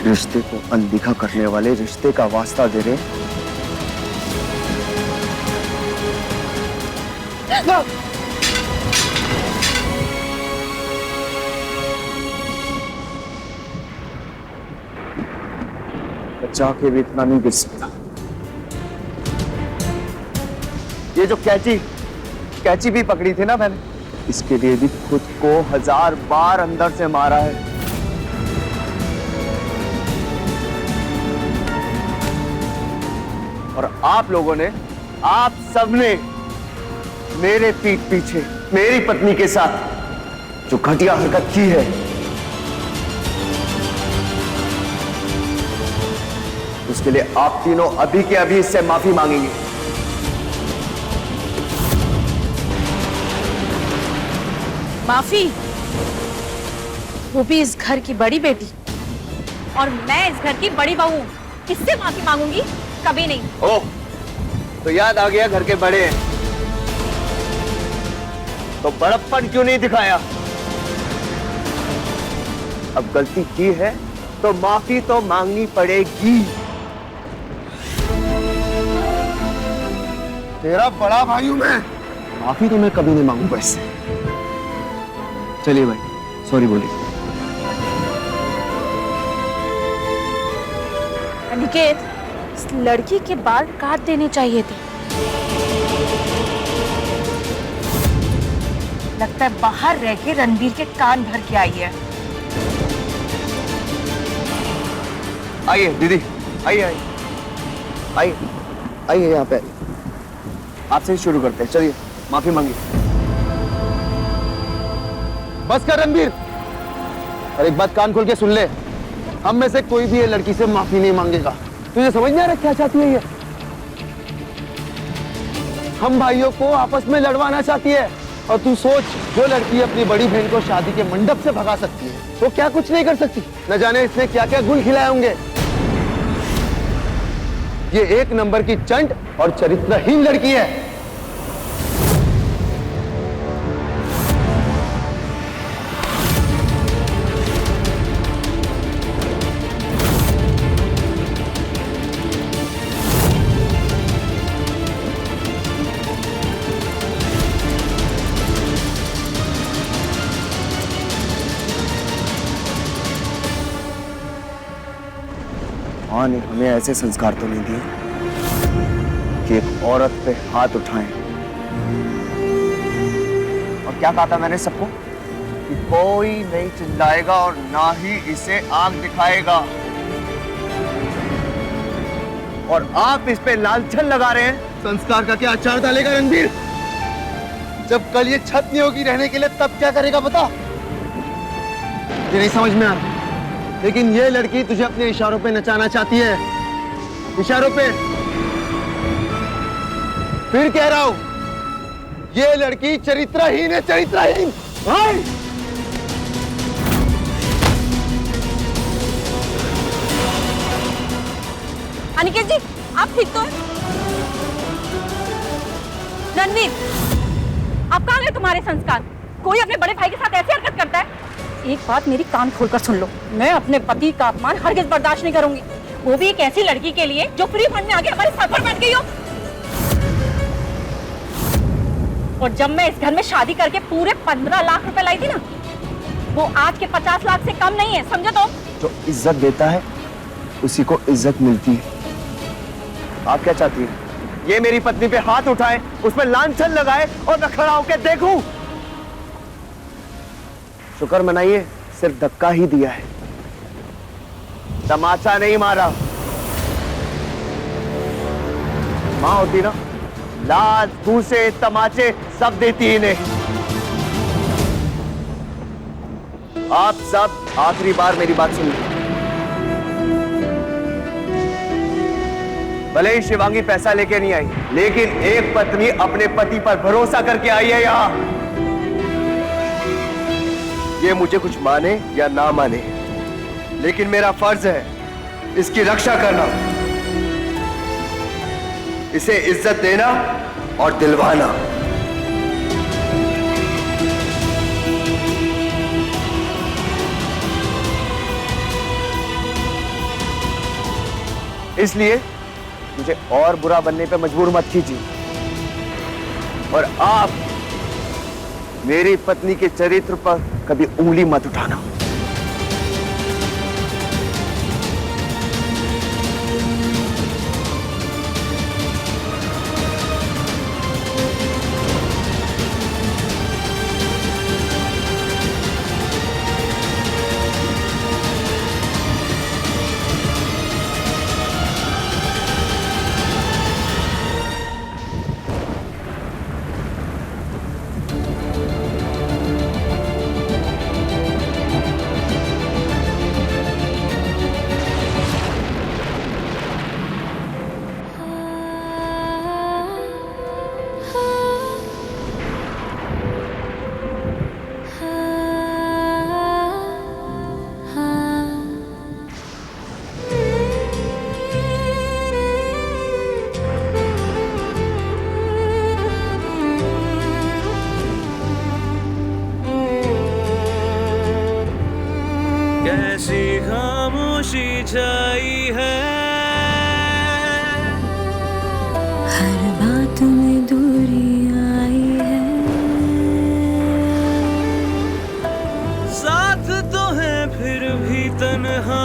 रिश्ते को अनदेखा करने वाले रिश्ते का वास्ता दे रहे। बचा के भी इतना नहीं गिर सकता। ये जो कैची भी पकड़ी थी ना मैंने, इसके लिए भी खुद को 1000 बार अंदर से मारा है। और आप लोगों ने, आप सबने मेरे पीठ पीछे मेरी पत्नी के साथ जो घटिया हरकत की है, उसके लिए आप तीनों अभी के अभी इससे माफी मांगेंगे। माफी? वो भी इस घर की बड़ी बेटी, और मैं इस घर की बड़ी बहू, किससे माफी मांगूंगी? कभी नहीं। ओह, तो याद आ गया घर के बड़े हैं, तो बड़प्पन क्यों नहीं दिखाया? अब गलती की है तो माफी तो मांगनी पड़ेगी। तेरा बड़ा भाई हूं मैं, माफी तो मैं कभी नहीं मांगूंगा इससे। चलिए भाई, सॉरी बोलिए। अनिकेत, इस लड़की के बाल काट देने चाहिए थे। लगता है बाहर रह के रणबीर के कान भर के आई है। आइए दीदी, आइए आइए आइए आइए, यहाँ पे आपसे ही शुरू करते हैं। चलिए, माफी मांगिए। बस कर रणबीर, और एक बात कान खोल के सुन ले, हम में से कोई भी ये लड़की से माफी नहीं मांगेगा। तुझे समझ नहीं आ रहा क्या चाहती है ये? हम भाइयों को आपस में लड़वाना चाहती है, और तू सोच, जो लड़की अपनी बड़ी बहन को शादी के मंडप से भगा सकती है, तो क्या कुछ नहीं कर सकती? न जाने इसने क्या क्या गुण खिलाए होंगे। ये एक नंबर की चंट और चरित्रहीन लड़की है। मां ने हमें ऐसे संस्कार तो नहीं दिए कि एक औरत पे हाथ उठाएं। और क्या कहा था मैंने सबको? कि कोई नहीं चिल्लाएगा और ना ही इसे आंख दिखाएगा। और आप इस पे लालछन लगा रहे हैं। संस्कार का क्या आचार डालेगा रणबीर? जब कल ये छत नहीं होगी रहने के लिए, तब क्या करेगा बता? ये नहीं समझ में आ रहा, लेकिन ये लड़की तुझे अपने इशारों पे नचाना चाहती है। इशारों पे। फिर कह रहा हूं, ये लड़की चरित्रहीन है, चरित्रहीन। अनिकेत जी, आप ठीक तो हैं? रणवीर, आप कहाँ गए? तुम्हारे संस्कार? कोई अपने बड़े भाई के साथ ऐसी हरकत करता है? एक बात मेरी कान खोलकर सुन लो, मैं अपने पति का अपमान हरगिज़ बर्दाश्त नहीं करूंगी, वो भी एक ऐसी लड़की के लिए जो फ्री फंड में आके हमारे सर पर बैठ गई हो। और जब मैं इस घर में शादी करके पूरे 15 लाख रुपए लाई थी ना, वो आज के 50 लाख से कम नहीं है, समझे? तो जो इज्जत देता है उसी को इज्जत मिलती है। आप क्या चाहती हैं? ये मेरी पत्नी पे हाथ उठाए, उसमें लांछन लगाए और मैं खड़ा होकर देखूं? शुक्र मनाइए, सिर्फ धक्का ही दिया है, तमाचा नहीं मारा। मां होती ना, लात, घूंसे, तमाचे सब देती इन्हें। आप सब आखिरी बार मेरी बात सुन लीजिए। भले ही शिवांगी पैसा लेके नहीं आई, लेकिन एक पत्नी अपने पति पर भरोसा करके आई है यहां। ये मुझे कुछ माने या ना माने, लेकिन मेरा फर्ज है इसकी रक्षा करना, इसे इज्जत देना और दिलवाना। इसलिए मुझे और बुरा बनने पे मजबूर मत कीजिए। और आप मेरी पत्नी के चरित्र पर कभी उंगली मत उठाना। कैसी खामोशी छाई है, हर बात में दूरी आई है, साथ तो है फिर भी तन्हा।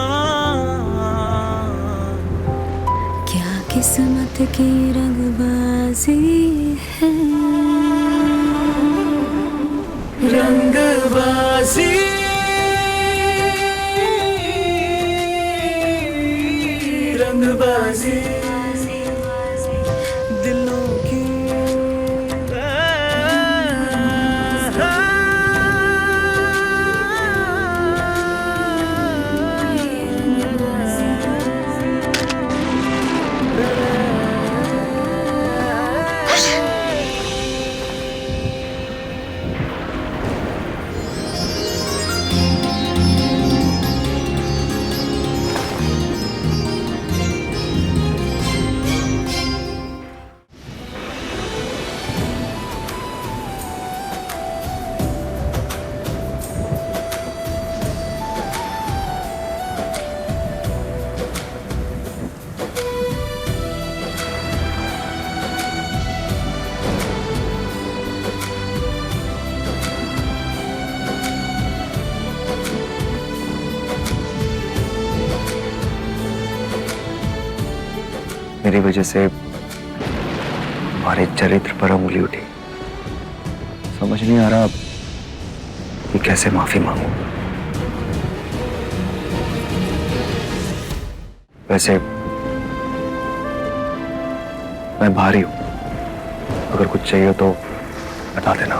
क्या किस्मत की रंगबाजी है, रंगबाजी रंगबाजी दिलों की। मेरी वजह से हमारे चरित्र पर उंगली उठी। समझ नहीं आ रहा कि कैसे माफी मांगू। वैसे मैं भारी हूं, अगर कुछ चाहिए तो बता देना।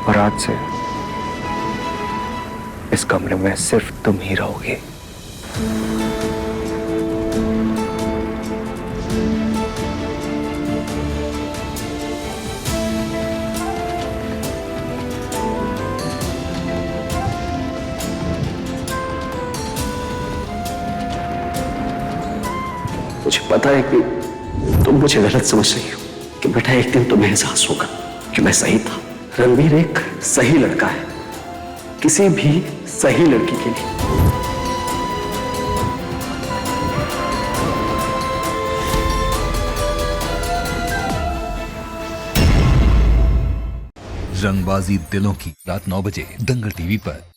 और आज से इस कमरे में सिर्फ तुम ही रहोगे। मुझे पता है कि तुम मुझे गलत समझ रही हो, कि बेटा एक दिन तुम्हें एहसास होगा कि मैं सही था। रणवीर एक सही लड़का है, किसी भी सही लड़की के लिए। रंगबाजी दिलों की, रात 9 बजे दंगल टीवी पर।